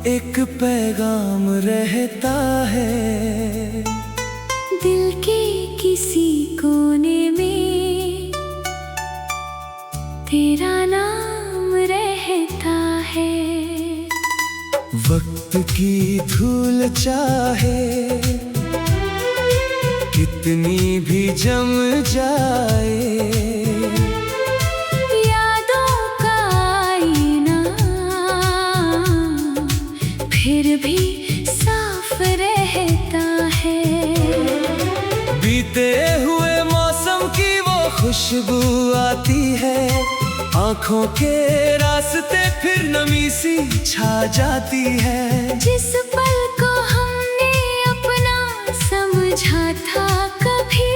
एक पैगाम रहता है, दिल के किसी कोने में तेरा नाम रहता है। वक्त की धूल चाहे कितनी भी जम जाए, यादों का आईना फिर भी साफ रहता है। बीते हुए मौसम की वो खुशबू आती है, आँखों के रास्ते फिर नमी सी छा जाती है। जिस पल को हमने अपना समझा था कभी,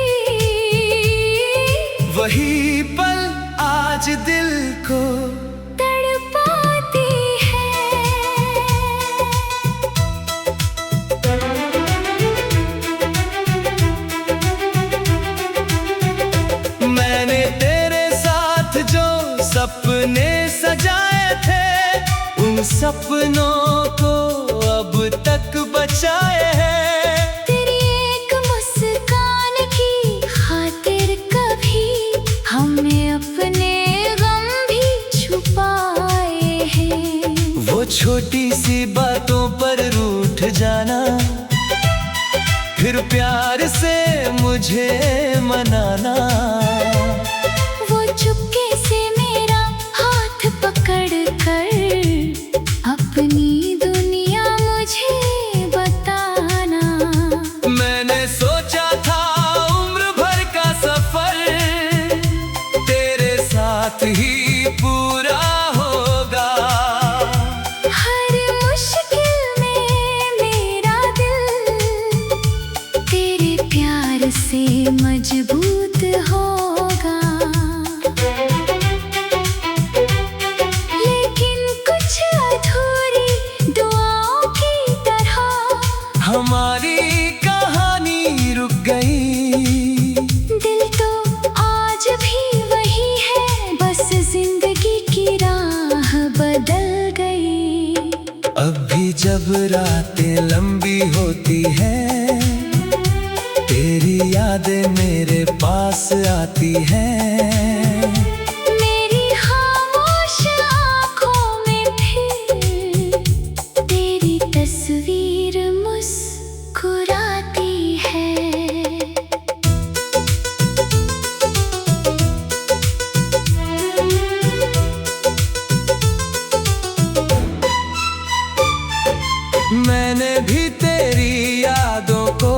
वही पल आज दिल को तड़पाती है। मैंने तेरे साथ जो सपने सजाए थे, उन सपनों को अब तक बचाए हैं। तेरी एक मुस्कान की खातिर कभी हमने अपने गम भी छुपाए हैं। वो छोटी सी बातों पर रूठ जाना, फिर प्यार से मुझे मनाना, वो चुपके से मेरा हाथ पकड़ कर अपनी दुनिया मुझे बताना। मैंने सोचा था उम्र भर का सफर तेरे साथ ही पूरा होगा। हर मुश्किल में मेरा दिल तेरे प्यार से मजबूत होगा। लेकिन कुछ अधूरी दुआओं की तरह हमारी कहानी रुक गई। दिल तो आज भी वही है, बस जिंदगी की राह बदल गई। अब भी जब रातें लंबी होती हैं, तेरी यादें मेरे पास आती हैं। मेरी खामोश आँखों में फिर तेरी तस्वीर मुस्कुराती है। मैंने भी तेरी यादों को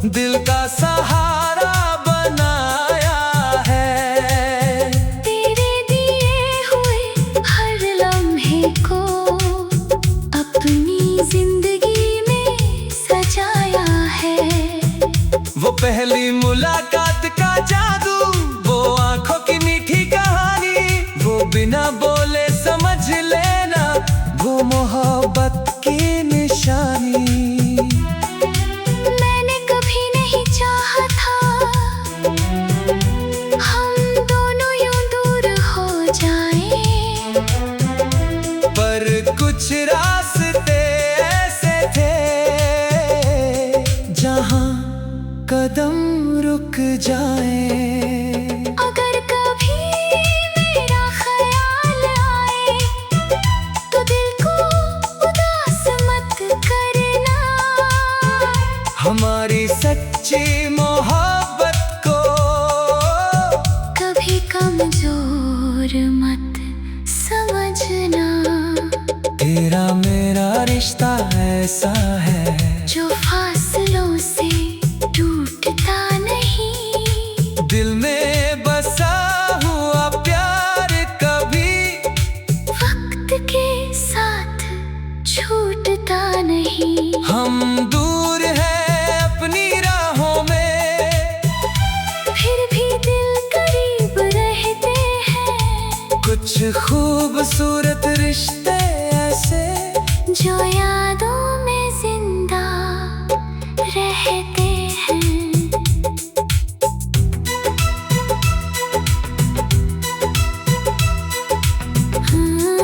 दिल का सहारा बनाया है। तेरे दिए हुए हर लम्हे को अपनी जिंदगी में सजाया है। वो पहली मुलाकात का जादू, वो आंखों की मीठी कहानी, वो बिना बोले समझ लेना, वो मोहब्बत की निशानी। मैंने कभी नहीं चाहा था हम दोनों यूं दूर हो जाएं, पर कुछ रास्ते ऐसे थे जहां कदम रुक जाए। अगर कभी मेरा ख्याल आए तो दिल को उदास मत करना। हमारी सच्ची मोहब्बत को कभी कमजोर मत समझना। तेरा मेरा रिश्ता ऐसा है जो फासलों से टूटता नहीं, दिल में बसा हुआ प्यार कभी वक्त के साथ छूटता नहीं। हम दूर हैं अपनी राहों में, फिर भी दिल करीब रहते हैं। कुछ खूबसूरत रिश्ते ऐसे जो यादों में जिंदा रहते हैं। हाँ।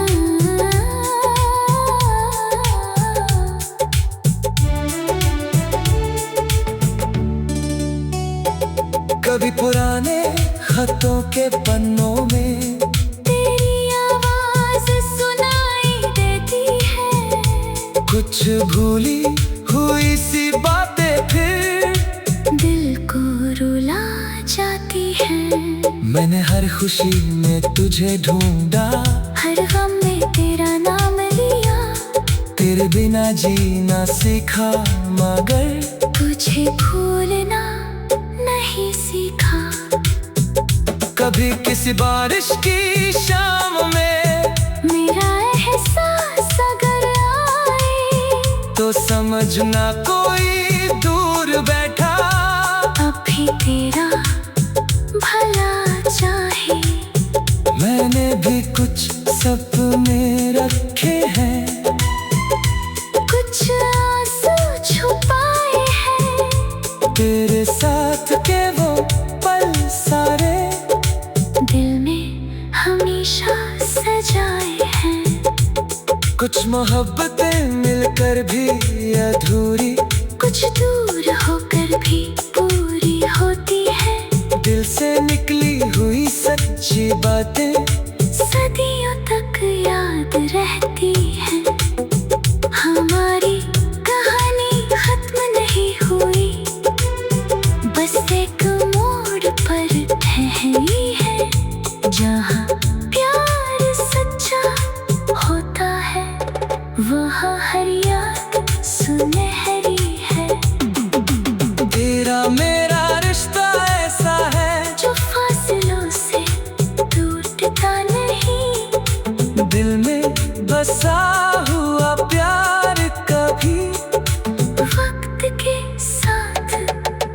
कभी पुराने खतों के पन्नों में तेरी आवाज सुनाई देती है। कुछ भूली हुई सी बातें फिर दिल को रुला जाती है। मैंने हर खुशी में तुझे ढूंढा, हर गम में तेरा नाम लिया। तेरे बिना जीना सीखा मगर तुझे भूलना नहीं सीखा। कभी किसी बारिश की शाम में मेरा एहसास अगर आए तो समझना कोई दूर बैठा। अभी तेरा भला चाहे। मैंने भी कुछ सपने रखे हैं, कुछ आंसू छुपाए हैं। तेरे साथ के वो पल सारे दिल में हमेशा सजाए हैं। कुछ मोहब्बतें मिलकर भी अधूरी, कुछ दूर होकर भी पूरी होती है। दिल से निकली हुई सच्ची बातें सदियों तक याद रहती है। हमारी कहानी खत्म नहीं हुई, बस एक मोड़ पर ठहरी है। जहाँ प्यार सच्चा होता है वहाँ हर याद सुनहरी है। तेरा मेरा रिश्ता ऐसा है जो फासलों से टूटता नहीं। दिल में बसा हुआ प्यार कभी वक्त के साथ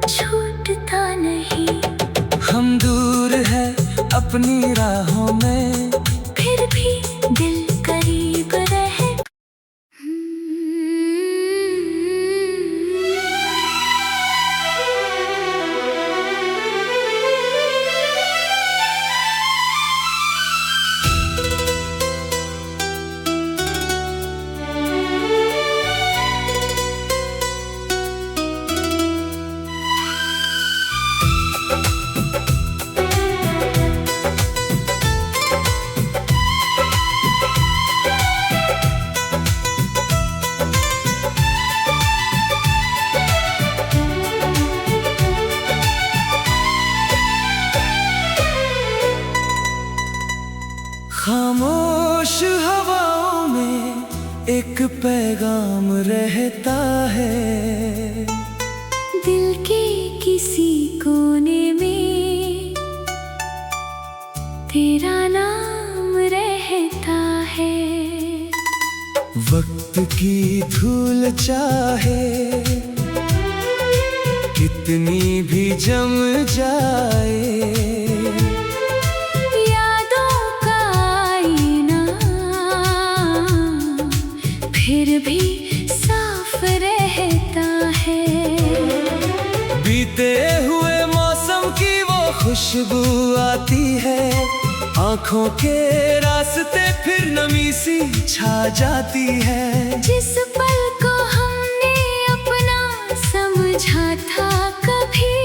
छूटता नहीं। हम दूर है अपनी राहों में, फिर भी दिल करीब रहे। खामोश हवाओं में एक पैगाम रहता है। दिल के किसी कोने में तेरा नाम रहता है। वक्त की धूल चाहे कितनी भी जम जाए, यादों का आईना फिर भी साफ रहता है। बीते हुए मौसम की वो खुशबू आती है, आंखों के रास्ते फिर नमी सी छा जाती है। जिस पल को हमने अपना समझा था कभी,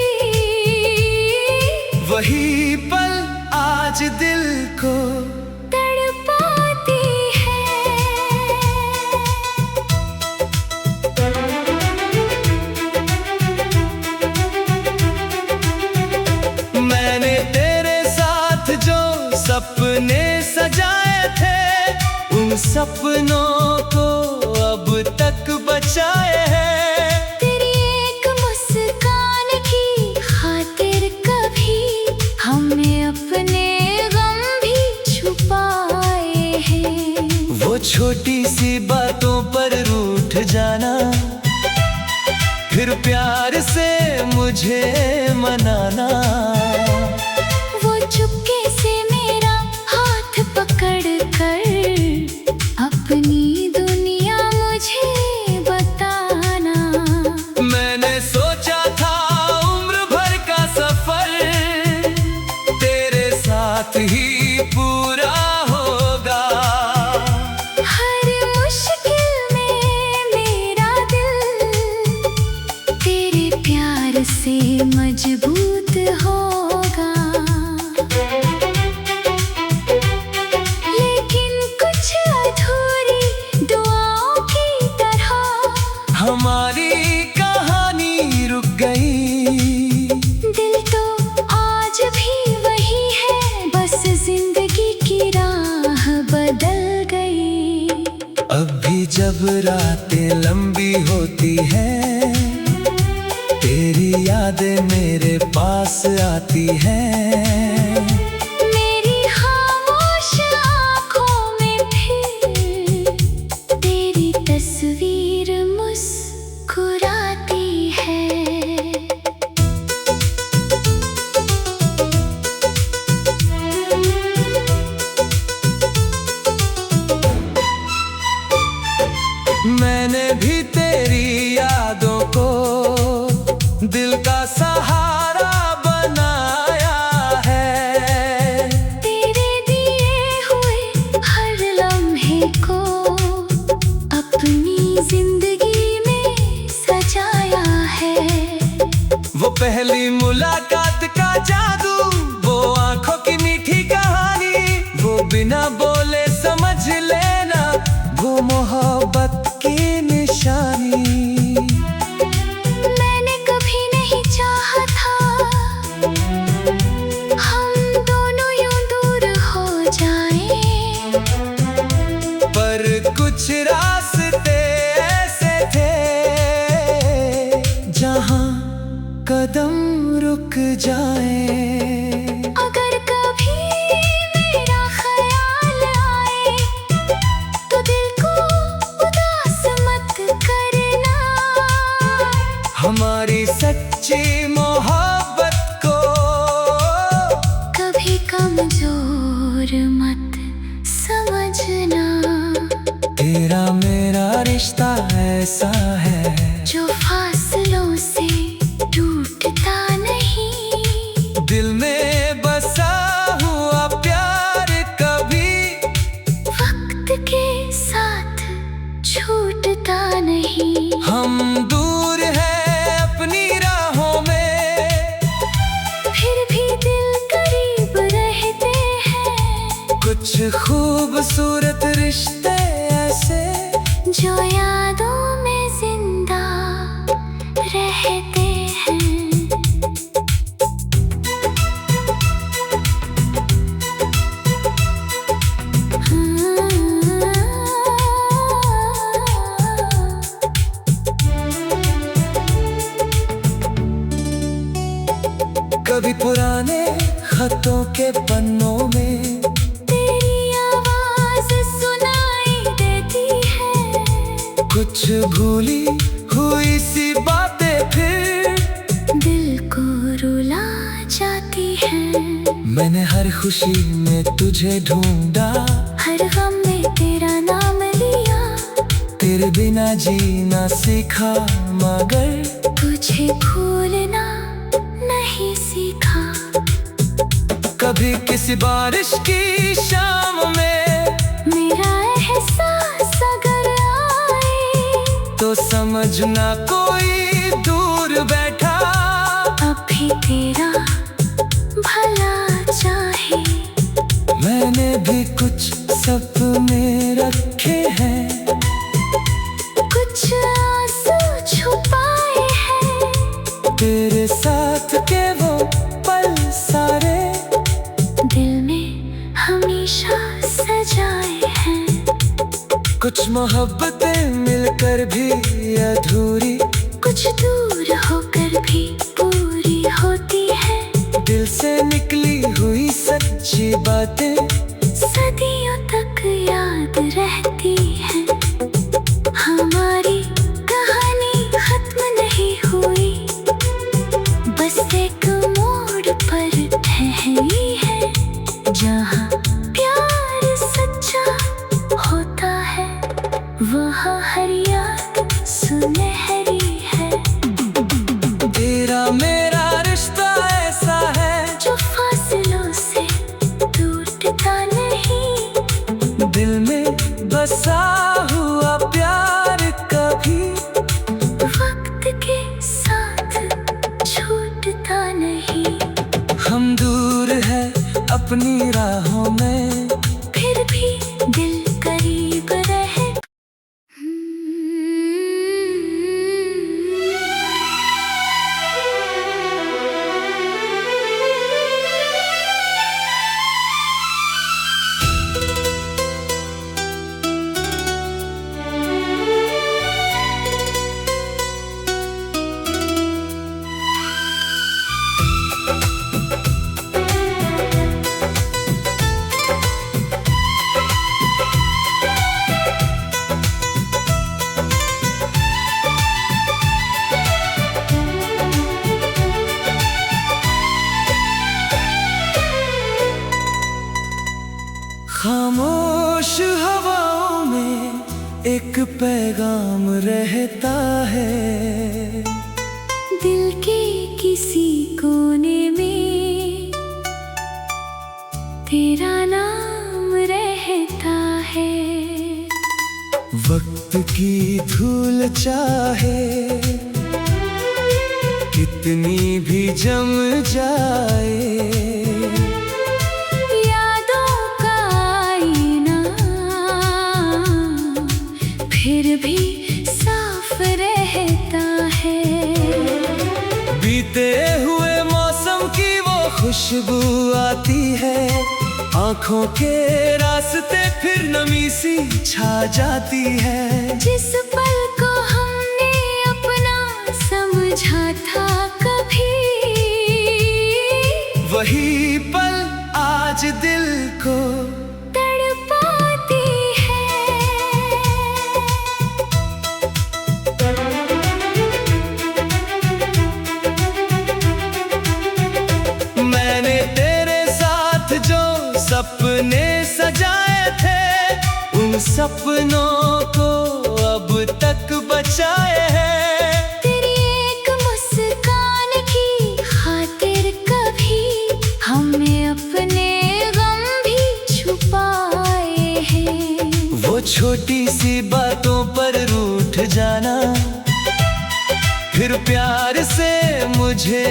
वही पल आज दिल को तड़पाती है। मैंने तेरे साथ जो सपने सजाए थे, उन सपनों को अब तक बचाए हैं। तेरी एक मुस्कान की खातिर कभी हमने अपने गम भी छुपाए हैं। वो छोटी सी बातों पर रूठ जाना, फिर प्यार से मुझे मनाना। वो चुपके से मेरा हाथ पकड़ कर अपनी दुनिया मुझे बताना। मैंने सोचा था उम्र भर का सफर तेरे साथ ही पूरा होगा। हर मुश्किल में मेरा दिल तेरे प्यार से मजबूत मजबूत होगा। लेकिन कुछ अधूरी दुआओं की तरह हमारी कहानी रुक गई। दिल तो आज भी वही है, बस जिंदगी की राह बदल गई। अब भी जब रातें लंबी होती हैं, तेरी यादें मेरे पास आती हैं। मेरी खामोश आँखों में फिर तेरी तस्वीर मुस्कुराती है। मैंने भी तेरी यादों को दिल का सहारा बनाया है। तेरे दिए हुए हर लम्हे को अपनी जिंदगी में सजाया है। वो पहली मुलाकात का जादू, वो आंखों की मीठी कहानी, वो बिना बोले समझ लेना, वो मोहब्बत की निशानी। मैंने कभी नहीं चाहा था हम दोनों यूं दूर हो जाएं, पर कुछ रास्ते ऐसे थे जहां कदम रुक जाए। अगर कभी मेरा ख्याल आए तो दिल को उदास मत करना। हमारी सच्ची मोहब्बत को कभी कमजोर मत समझना। तेरा मेरा रिश्ता ऐसा है जो फासलों से टूटता नहीं। दिल में बसा हुआ प्यार कभी वक्त के साथ छूटता नहीं। हम दूर हैं अपनी राहों में, फिर भी दिल करीब रहते हैं। कुछ खूबसूरत रिश्ते ऐसे जो यादों में जिंदा रहते हैं। कभी पुराने खतों के पन्नों में तेरी आवाज सुनाई देती है। कुछ भूली हुई सी बातें फिर दिल को रुला जाती है। मैंने हर खुशी में तुझे ढूंढा, हर गम में तेरा नाम लिया। तेरे बिना जीना सीखा, मगर तुझे भूलना नहीं सीखा। कभी किसी बारिश की शाम में मेरा एहसास अगर आए तो समझना कोई दूर बैठा। अभी तेरा भला चाहे। मैंने भी कुछ सपने रखे हैं, कुछ आंसू छुपाए हैं। तेरे साथ के वो पल सारे दिल में हमेशा सजाए हैं। कुछ मोहब्बतें मिलकर भी अधूरी, कुछ दूर होकर भी पूरी होती है। दिल से निकली हुई सच्ची बातें सदियों तक याद रहती है। हमारी कहानी खत्म नहीं हुई, बस एक मोड़ पर ठहरी है। जहाँ प्यार सच्चा होता है, वहाँ हर याद सुनहरी है। तेरा मेरा रिश्ता ऐसा है जो फासलों से टूटता नहीं। दिल में बसा हुआ प्यार कभी वक्त के साथ छूटता नहीं। पैगाम रहता है। दिल के किसी कोने में तेरा नाम रहता है। वक्त की धूल चाहे कितनी भी जम जाए, यादों का आईना फिर भी साफ रहता है। बीते हुए मौसम की वो खुशबू आती है, आंखों के रास्ते फिर नमी सी छा जाती है। जिस पल को हमने अपना समझा था कभी, वही पल आज दिल को तड़पाती है। मैंने तेरे साथ जो सपने सजाए थे, उन सपनों को अब तक बचाए हैं। तेरी एक मुस्कान की खातिर कभी हमने अपने गम भी छुपाए हैं। वो छोटी सी बातों पर रूठ जाना, फिर प्यार से मुझे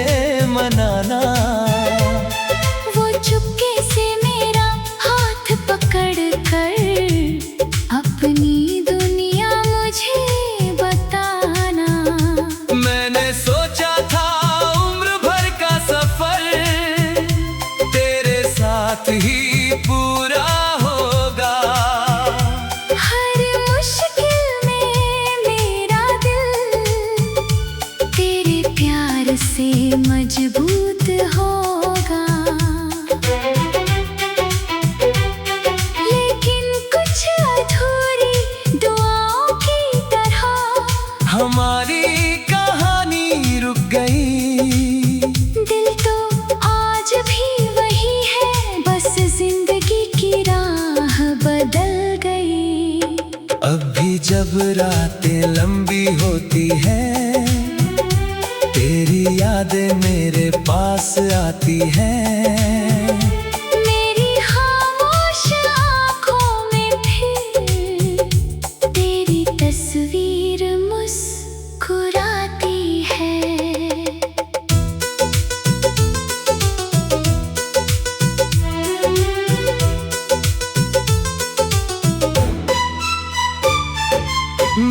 मनाना, वो चुपके से मेरा हाथ पकड़ कर अपनी दुनिया मुझे बताना। मैंने सोचा था उम्र भर का सफर तेरे साथ ही पूरा होगा। हर मुश्किल में मेरा दिल तेरे प्यार से मजबूत होगा। लेकिन कुछ अधूरी दुआओं की तरह हमारी कहानी रुक गई। दिल तो आज भी वही है, बस जिंदगी की राह बदल गई। अब भी जब रातें लंबी होती हैं, तेरी यादें मेरे पास आती हैं। मेरी खामोश आँखों में फिर तेरी तस्वीर मुस्कुराती है।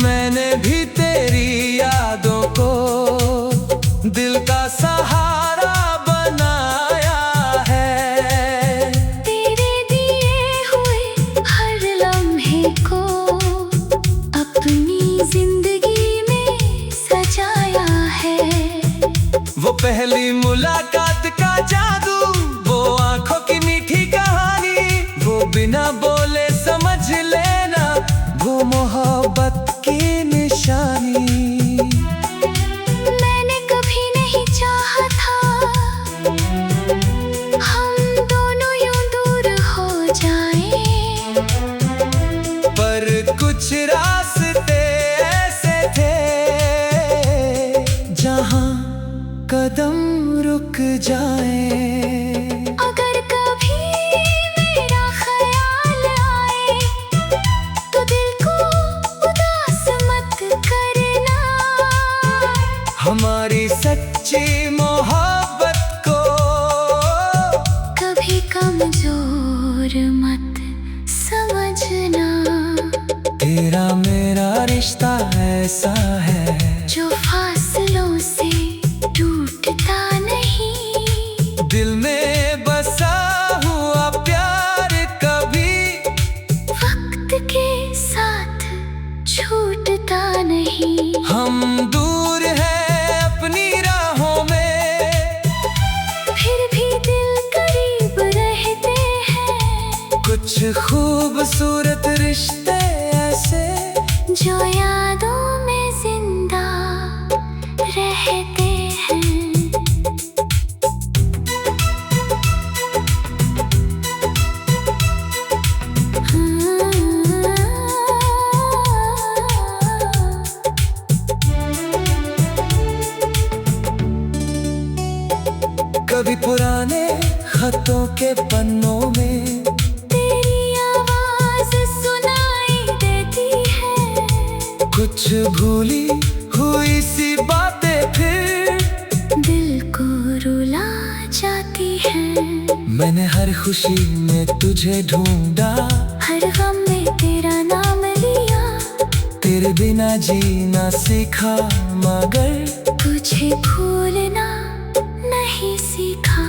मैंने भी तेरी यादों को दिल का सहारा बनाया है। तेरे दिए हुए हर लम्हे को अपनी जिंदगी में सजाया है। वो पहली मुलाकात का जादू, वो आंखों की मीठी कहानी, वो बिना बोले समझ लेना, वो मोहब्बत की निशानी। मैंने कभी नहीं चाहा था हम दोनों यूं दूर हो जाएं, पर कुछ रास्ते ऐसे थे जहां कदम रुक जाए। अगर कभी मेरा ख्याल आए तो दिल को उदास मत करना। हमारी सच्ची मोहब्बत को कभी कमजोर मत समझना। तेरा मेरा रिश्ता ऐसा है जो फासलों से टूटता नहीं। दिल में बसा हुआ प्यार कभी वक्त के साथ छूटता नहीं। हम दूर हैं अपनी राहों में, फिर भी दिल करीब रहते हैं। कुछ खूबसूरत रिश्ते ऐसे जो यादों में जिंदा रहते हैं। कभी पुराने खतों के पन्नों में तेरी आवाज सुनाई देती है। कुछ भूली हुई सी बातें फिर दिल को रुला जाती है। मैंने हर खुशी में तुझे ढूंढा, हर गम में तेरा नाम लिया। तेरे बिना जीना सीखा मगर तुझे भूलना नहीं सीखा।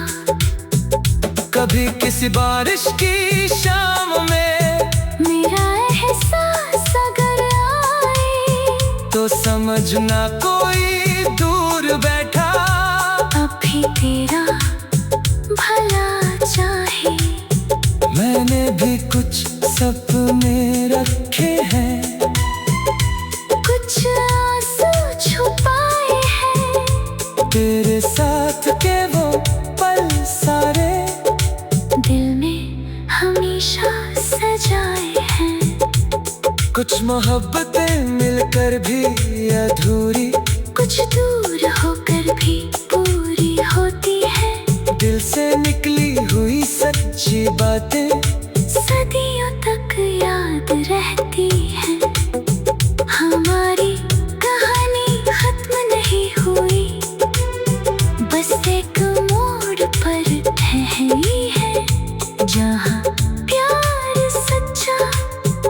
कभी किसी बारिश की शाम में मेरा एहसास अगर आए तो समझना कोई दूर बैठा अभी तेरा भला चाहे। मैंने भी कुछ सपने रखे हैं, कुछ आंसू छुपाए हैं। तेरे साथ के वो पल सारे दिल में हमेशा सजाए हैं। कुछ मोहब्बतें मिलकर भी अधूरी, कुछ दूर होकर भी पूरी होती है। दिल से निकली हुई सच्ची बातें सदियों तक याद रहती है। हमारी कहानी खत्म नहीं हुई, बस एक मोड़ पर ठहरी है। जहाँ प्यार सच्चा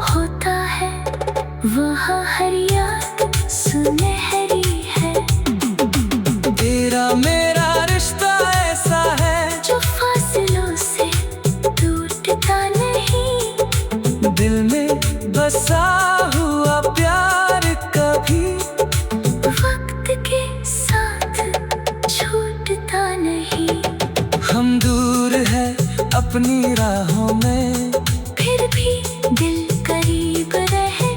होता है वहाँ हर याद सुनहरी है। तेरा मेरा रिश्ता ऐसा है जो फासलों से टूटता नहीं। दिल में बसा हुआ प्यार कभी वक्त के साथ छूटता नहीं। हम दूर है अपनी राहों में, फिर भी दिल करीब रहे।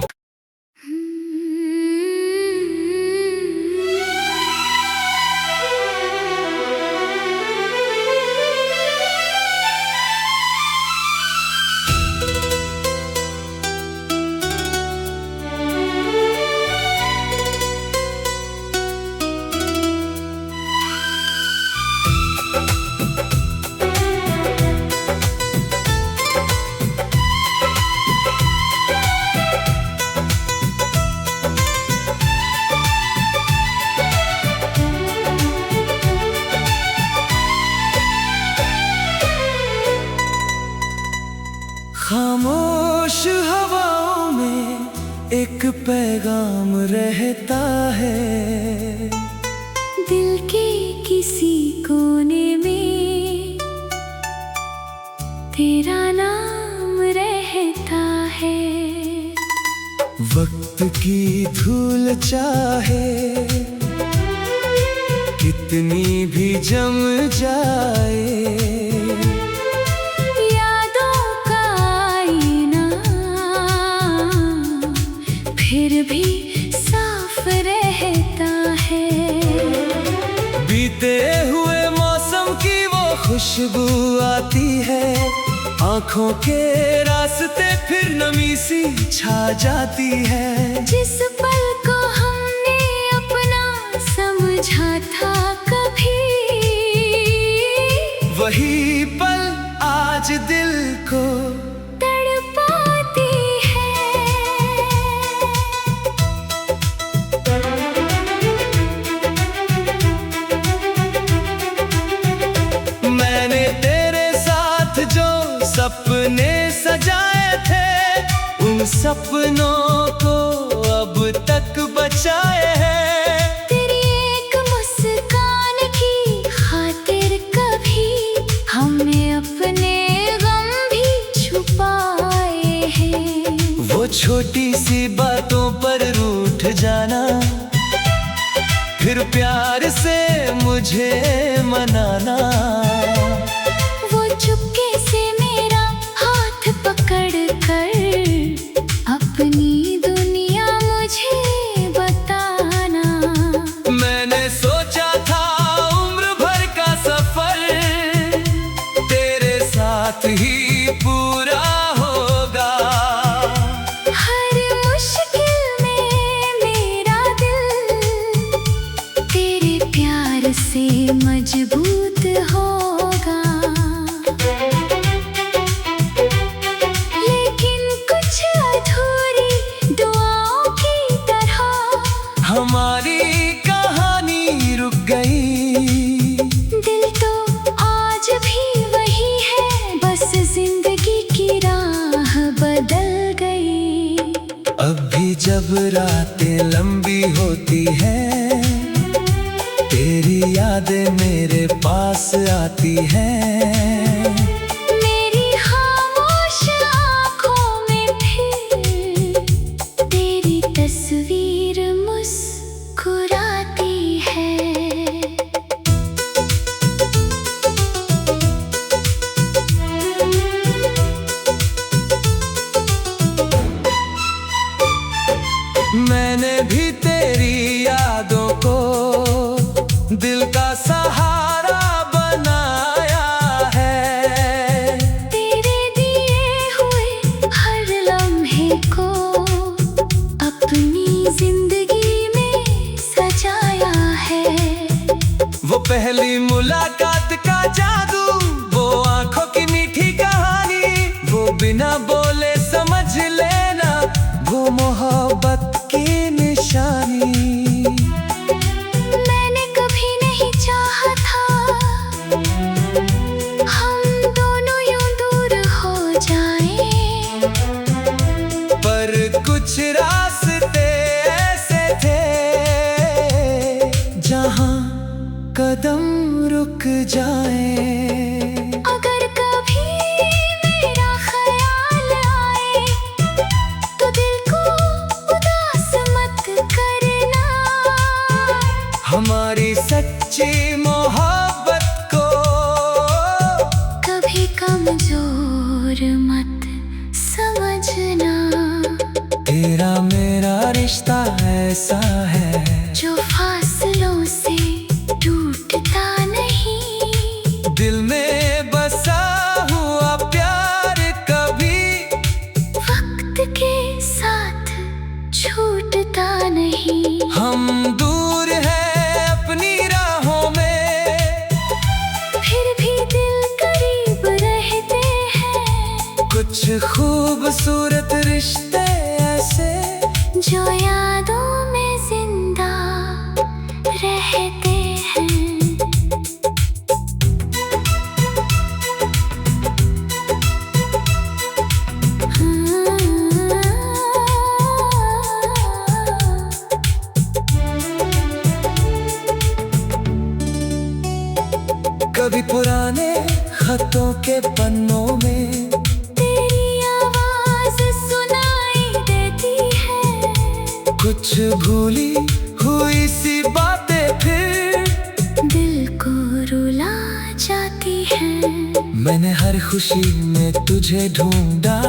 खामोश हवाओं में एक पैगाम रहता है। दिल के किसी कोने में तेरा नाम रहता है। वक्त की धूल चाहे कितनी भी जम जाए, फिर भी साफ रहता है। बीते हुए मौसम की वो खुशबू आती है, आँखों के रास्ते फिर नमी सी छा जाती है। जिस पल को हमने अपना समझा था कभी, वही पल आज दिल को तड़पाती है। मैंने तेरे साथ जो सपने सजाए थे, उन सपनों को अब तक बचाए हैं। तेरी एक मुस्कान की खातिर कभी हमने अपने गम भी छुपाए हैं। वो छोटी सी बातों पर रूठ जाना, फिर प्यार से मुझे मनाना। वो चुपके से मेरा हाथ पकड़ कर अपनी दुनिया मुझे बताना। मैंने सोचा था उम्र भर का सफर तेरे साथ ही पूरा होगा। हर मुश्किल में मेरा दिल तेरे प्यार से मजबूत होगा। लेकिन कुछ अधूरी दुआओं की तरह हमारी कहानी रुक गई। दिल तो आज भी वही है, बस जिंदगी की राह बदल गई। अब भी जब रातें लंबी होती हैं, तेरी यादें मेरे पास आती हैं। मेरी खामोश आँखों में फिर तेरी तस्वीर मुस्कुराती है। मैंने भी तेरी यादों को दिल का सहारा बनाया है। तेरे दिए हुए हर लम्हे को अपनी जिंदगी में सजाया है। वो पहली मुलाकात का जादू, वो आंखों की मीठी कहानी, वो बिना बोले समझ लेना, वो मोहब्बत की निशानी। मैंने कभी नहीं चाहा था हम दोनों यूं दूर हो जाएं, पर कुछ रास्ते ऐसे थे जहां कदम रुक जाए। अगर कभी मेरा ख्याल आए तो दिल को उदास मत करना। हमारी सच्ची मोहब्बत को कभी कमजोर मत समझना। तेरा मेरा रिश्ता ऐसा है जो फासलों से टूटता नहीं। दिल में बसा हुआ प्यार कभी वक्त के साथ छूटता नहीं। हम दूर हैं अपनी राहों में, फिर भी दिल करीब रहते हैं। कुछ खूबसूरत रिश्ते ऐसे जो यादों में जिंदा रहते हैं। कभी पुराने खतों के पन्नों में तेरी आवाज सुनाई देती है। कुछ भूली हुई सी बातें फिर दिल को रुला जाती है। मैंने हर खुशी में तुझे ढूंढा,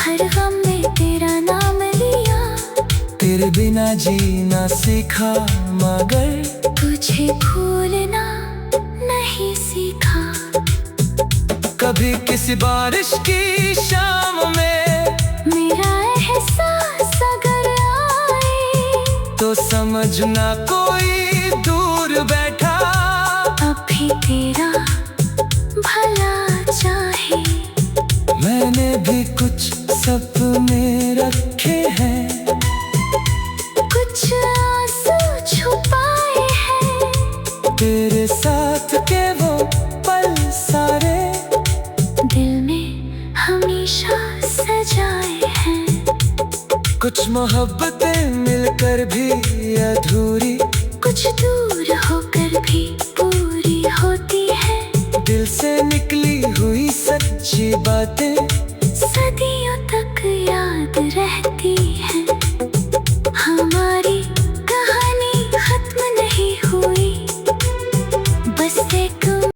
हर गम में तेरा नाम लिया। तेरे बिना जीना सीखा, मगर तुझे भूलना नहीं सीखा। कभी किसी बारिश की शाम में मेरा एहसास अगर आए तो समझना कोई दूर बैठा। अभी तेरा भला चाहे। मैंने भी कुछ सपने रखे हैं, कुछ आंसू छुपाए हैं। तेरे साथ के वो पल सारे दिल में हमेशा सजाए हैं। कुछ मोहब्बतें मिलकर भी अधूरी, कुछ दूर होकर भी पूरी होती है। दिल से निकली हुई सच्ची बातें सदियों तक याद रहती